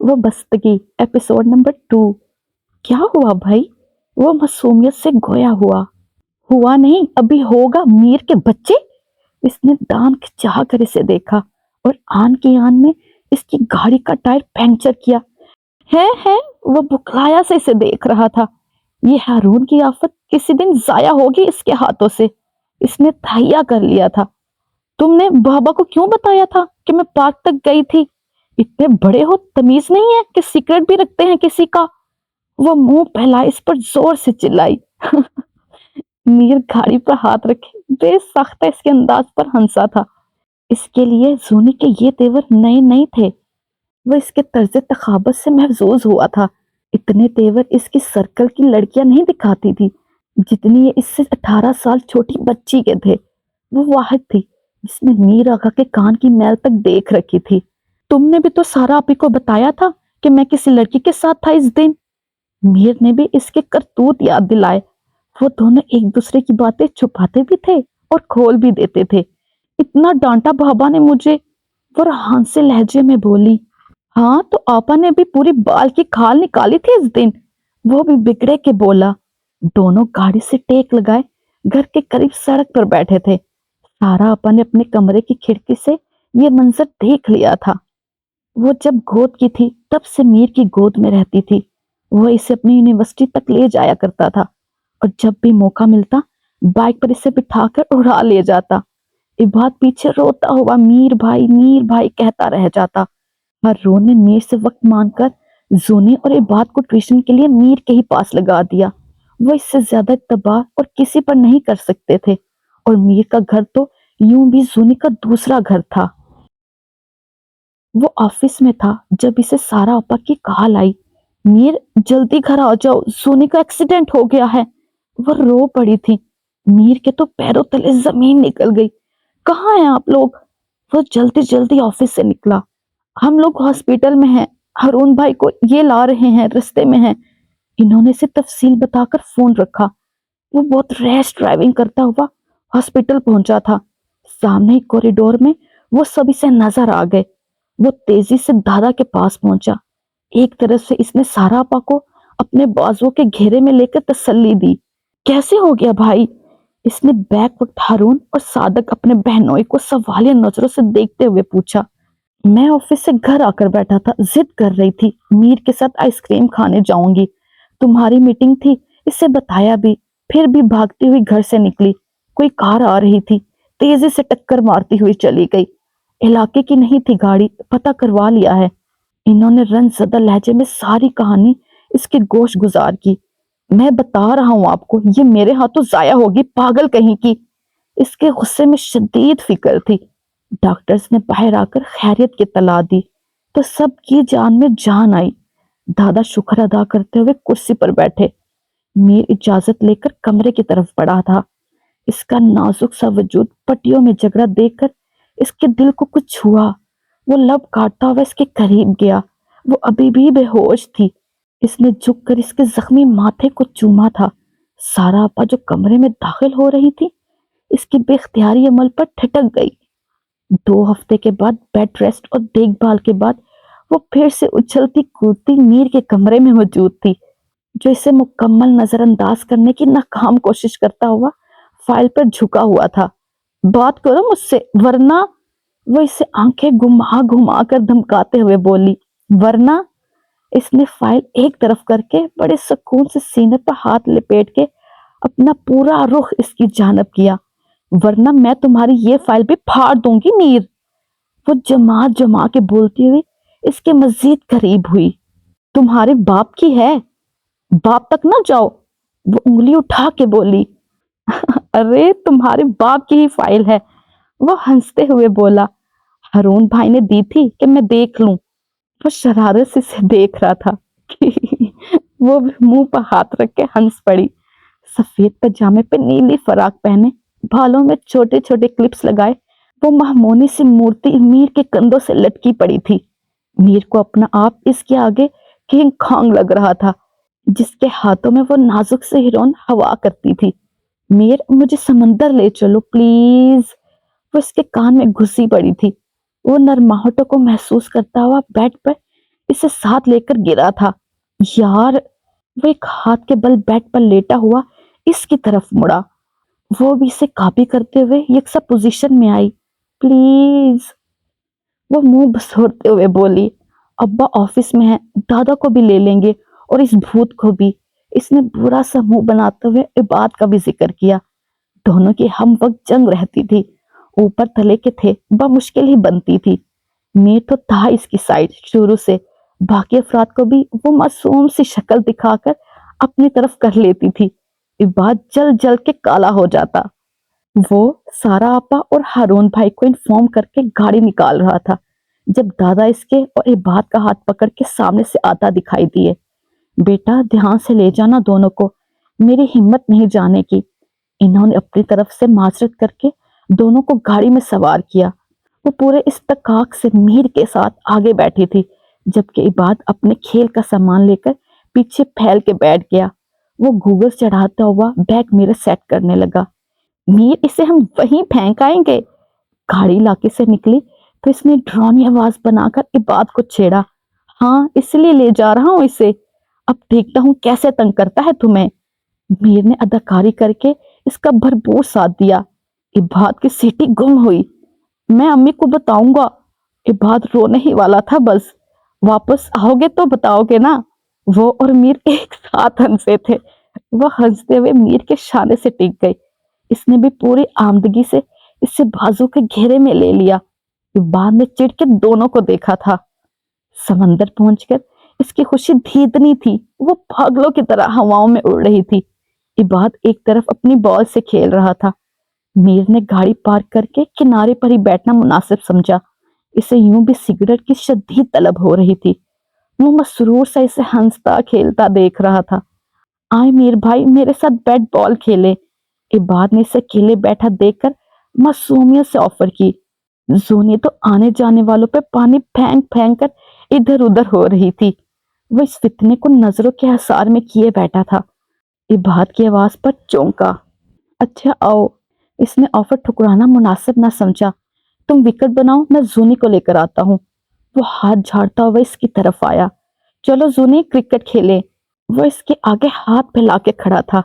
वो बस्तगी episode number 2। क्या हुआ भाई? वो मासूमियत से गोया हुआ नहीं, अभी होगा मीर के बच्चे। इसने दांत खिंचा कर इसे देखा और आन की आन में इसकी गाड़ी का टायर पंक्चर किया। है वो बुकलाया से इसे देख रहा था। ये हारून की आफत किसी दिन जाया होगी इसके हाथों से। इसने तहैया कर लिया था। तुमने बाबा को क्यों बताया था कि मैं पार्क तक गई थी? इतने बड़े हो, तमीज नहीं है कि सीक्रेट भी रखते हैं किसी का? वो मुंह फैलाए इस पर जोर से चिल्लाई। मीर गाड़ी पर हाथ रखे बेसख्ता इसके अंदाज पर हंसा था। इसके लिए जूनी के ये तेवर नए नहीं थे। वो इसके तर्ज तखाबत से महजूज हुआ था। इतने तेवर इसकी सर्कल की लड़कियां नहीं दिखाती थी जितनी ये इससे 18 साल छोटी बच्ची के थे। वो वाहिद थी जिसने मीर आका के कान की मैल तक देख रखी थी। तुमने भी तो सारा आपी को बताया था कि मैं किसी लड़की के साथ था इस दिन। मीर ने भी इसके करतूत याद दिलाए। वो दोनों एक दूसरे की बातें छुपाते भी थे और खोल भी देते थे। इतना डांटा बाबा ने मुझे, वो रेहान से लहजे में बोली। हाँ तो आपा ने भी पूरी बाल की खाल निकाली थी इस दिन, वो भी बिगड़े के बोला। दोनों गाड़ी से टेक लगाए घर के करीब सड़क पर बैठे थे। सारा आपा ने अपने कमरे की खिड़की से ये मंजर देख लिया था। वो जब गोद की थी तब से मीर की गोद में रहती थी। वो इसे अपनी यूनिवर्सिटी तक ले जाया करता था और जब भी मौका मिलता बाइक पर इसे बिठाकर उड़ा ले जाता। इबाद पीछे रोता हुआ मीर भाई कहता रह जाता। हारून ने मीर से वक्त मांगकर जूनी और इबाद को ट्यूशन के लिए मीर के ही पास लगा दिया। वो इससे ज्यादा इत्तबा और किसी पर नहीं कर सकते थे और मीर का घर तो यूं भी जूनी का दूसरा घर था। वो ऑफिस में था जब इसे सारा आपा की कॉल आई। मीर जल्दी घर आ जाओ, सोनी का एक्सीडेंट हो गया है। वो रो पड़ी थी। मीर के तो पैरों तले जमीन निकल गई। कहाँ हैं आप लोग? वो जल्दी जल्दी ऑफिस से निकला। हम लोग हॉस्पिटल में हैं, हारून भाई को ये ला रहे हैं, रास्ते में हैं। इन्होंने से तफसील बताकर फोन रखा। वो बहुत रैश ड्राइविंग करता हुआ हॉस्पिटल पहुंचा था। सामने ही कॉरिडोर में वो सभी से नजर आ गए। वो तेजी से दादा के पास पहुंचा। एक तरफ से इसने सारा आपा को अपने बाजुओं के घेरे में लेकर तसल्ली दी। कैसे हो गया भाई? इसने बैक वक्त हारून और सादक अपने बहनोई को सवालिया नजरों से देखते हुए पूछा। मैं ऑफिस से घर आकर बैठा था, जिद कर रही थी मीर के साथ आइसक्रीम खाने जाऊंगी। तुम्हारी मीटिंग थी, इसे बताया भी, फिर भी भागती हुई घर से निकली। कोई कार आ रही थी, तेजी से टक्कर मारती हुई चली गई। इलाके की नहीं थी गाड़ी, पता करवा लिया है। इन्होंने रंजदा लहजे में सारी कहानी इसके गोश गुजार की। मैं बता रहा हूं आपको, ये मेरे हाथों जाया होगी, पागल कहीं की। इसके गुस्से में शदीद फिक्र थी। डॉक्टर्स ने बाहर आकर खैरियत की तला दी तो सबकी जान में जान आई। दादा शुक्र अदा करते हुए कुर्सी पर बैठे। मीर इजाजत लेकर कमरे की तरफ बढ़ा था। इसका नाजुक सा वजूद पट्टियों में जगड़ा देखकर इसके दिल को कुछ छुआ। वो लब काटता हुआ इसके करीब गया। वो अभी भी बेहोश थी। इसने झुककर इसके जख्मी माथे को चूमा था। सारा आपा जो कमरे में दाखिल हो रही थी इसकी बेख्तियारी अमल पर ठिठक गई। 2 हफ्ते के बाद बेड रेस्ट और देखभाल के बाद वो फिर से उछलती कूदती मीर के कमरे में मौजूद थी, जो इसे मुकम्मल नजरअंदाज करने की नाकाम कोशिश करता हुआ फाइल पर झुका हुआ था। बात करो मुझसे वरना, वो इसे आंखें घुमा घुमा कर धमकाते हुए बोली। वरना? इसने फाइल एक तरफ करके बड़े सुकून से सीने पर हाथ लपेट के अपना पूरा रुख इसकी जानब किया। वरना मैं तुम्हारी ये फाइल भी फाड़ दूंगी मीर। वो जमा जमा के बोलती हुई इसके मजीद करीब हुई। तुम्हारे बाप की है, बाप तक ना जाओ। वो उंगली उठा के बोली। अरे तुम्हारे बाप की ही फाइल है। वो हंसते हुए बोला। हारून भाई ने दी थी कि मैं देख लूं। वो शरारत से इसे देख रहा था कि वो मुंह पर हाथ रख के हंस पड़ी। सफेद पजामे पे नीली फराक पहने, बालों में छोटे छोटे क्लिप्स लगाए, वो महमूनी सी मूर्ति मीर के कंधों से लटकी पड़ी थी। मीर को अपना आप इसके आगे किंग खांग लग रहा था, जिसके हाथों में वो नाजुक से हिरोन हवा करती थी। मीर मुझे समंदर ले चलो प्लीज। वो इसके कान में घुसी पड़ी थी। वो नरमाहटों को महसूस करता हुआ बेड पर इसे साथ लेकर गिरा था। यार, वो एक हाथ के बल बेड पर लेटा हुआ इसकी तरफ मुड़ा। वो भी इसे कॉपी करते हुए यकसा पोजीशन में आई। प्लीज, वो मुंह बसोरते हुए बोली। अब्बा ऑफिस में है, दादा को भी ले लेंगे और इस भूत को भी। इसने बुरा सा मुंह बनाते हुए इबाद का भी जिक्र किया। दोनों की हम वक्त जंग रहती थी, ऊपर तले के थे, मुश्किल ही बनती थी। मैं तो था इसकी साइड शुरू से। बाकी अफराद को भी वो मासूम सी शक्ल दिखाकर अपनी तरफ कर लेती थी। इबाद जल जल के काला हो जाता। वो सारा आपा और हारून भाई को इन्फॉर्म करके गाड़ी निकाल रहा था जब दादा इसके और इबाद का हाथ पकड़ के सामने से आता दिखाई दिए। बेटा, ध्यान से ले जाना दोनों को, मेरी हिम्मत नहीं जाने की। इन्होंने अपनी तरफ से माजरत करके दोनों को गाड़ी में सवार किया। वो पूरे इस्तकाक से मीर के साथ आगे बैठी थी, जबकि इबाद अपने खेल का सामान लेकर पीछे फैल के बैठ गया। वो गूगल चढ़ाता हुआ बैग मिरर सेट करने लगा। मीर, इसे हम वहीं फेंक आएंगे। गाड़ी इलाके से निकली तो इसने डरावनी आवाज बनाकर इबाद को छेड़ा। हाँ, इसलिए ले जा रहा हूं इसे, अब देखता हूं कैसे तंग करता है तुम्हें। मीर ने अदाकारी करके इसका भरपूर साथ दिया। इबाद की सीटी गुम हुई। मैं अम्मी को बताऊंगा। इबाद रोने ही वाला था बस। वापस आओगे तो बताओगे ना। वो और मीर एक साथ हंसे थे। वह हंसते हुए मीर के शाने से टिक गई। इसने भी पूरी आमदगी से इसे बाजू के घेरे में ले लिया। इबाद ने चिढ़ के दोनों को देखा था। समंदर पहुंचकर इसकी खुशी धीतनी थी। वो पागलों की तरह हवाओं में उड़ रही थी। इबाद एक तरफ अपनी बॉल से खेल रहा था। मीर ने गाड़ी पार्क करके किनारे पर ही बैठना मुनासिब समझा। इसे यूं भी सिगरेट की शदीद तलब हो रही थी। वो मसरूर सा इसे हंसता खेलता देख रहा था। आए मीर भाई, मेरे साथ बैट बॉल खेले। इबाद ने इसे अकेले बैठा देखकर मासूमियत से ऑफर की। जूनी तो आने जाने वालों पे पानी फेंक फेंक कर इधर उधर हो रही थी। वो इस फितने को नजरों के हसार में किए बैठा था। इबाद की आवाज पर चौंका। अच्छा आओ। इसने ऑफर ठुकराना मुनासिब ना समझा। तुम विकेट बनाओ, मैं जूनी को लेकर आता हूँ। वो हाथ झाड़ता हुआ इसकी तरफ आया। चलो जूनी, क्रिकेट खेलें। वो इसके आगे हाथ फैला के खड़ा था।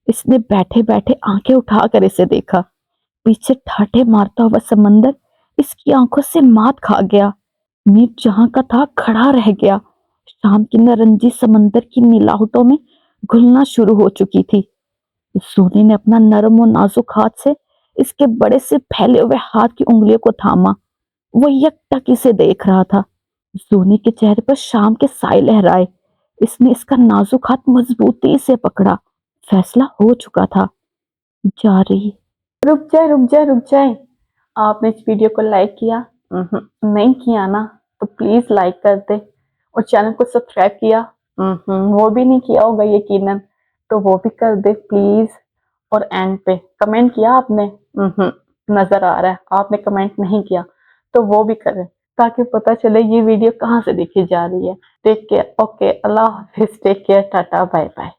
इसने बैठे बैठे आंखें उठाकर इसे देखा। पीछे ठाठे मारता हुआ समंदर इसकी आंखों से मात खा गया। मीर जहां का था खड़ा रह गया। शाम की नारंगी समंदर की नीलाहटों में घुलना शुरू हो चुकी थी। सोने ने अपना नरम और नाजुक हाथ से इसके बड़े से फैले हुए हाथ की उंगलियों को थामा। वो यकटक इसे देख रहा था। सोने के चेहरे पर शाम के साए लहराए। इसने इसका नाजुक हाथ मजबूती से पकड़ा। फैसला हो चुका था। जा रही। रुक जाए, रुक जाए, रुक जाए। आपने इस वीडियो को लाइक किया? नहीं किया ना, तो प्लीज लाइक कर दे। और चैनल को सब्सक्राइब किया? वो भी नहीं किया होगा यकीनन, तो वो भी कर दे प्लीज। और एंड पे कमेंट किया आपने? नजर आ रहा है आपने कमेंट नहीं किया, तो वो भी करें ताकि पता चले ये वीडियो कहाँ से देखी जा रही है। Take care. ओके, अल्लाह हाफिज। Take care, tata, bye bye.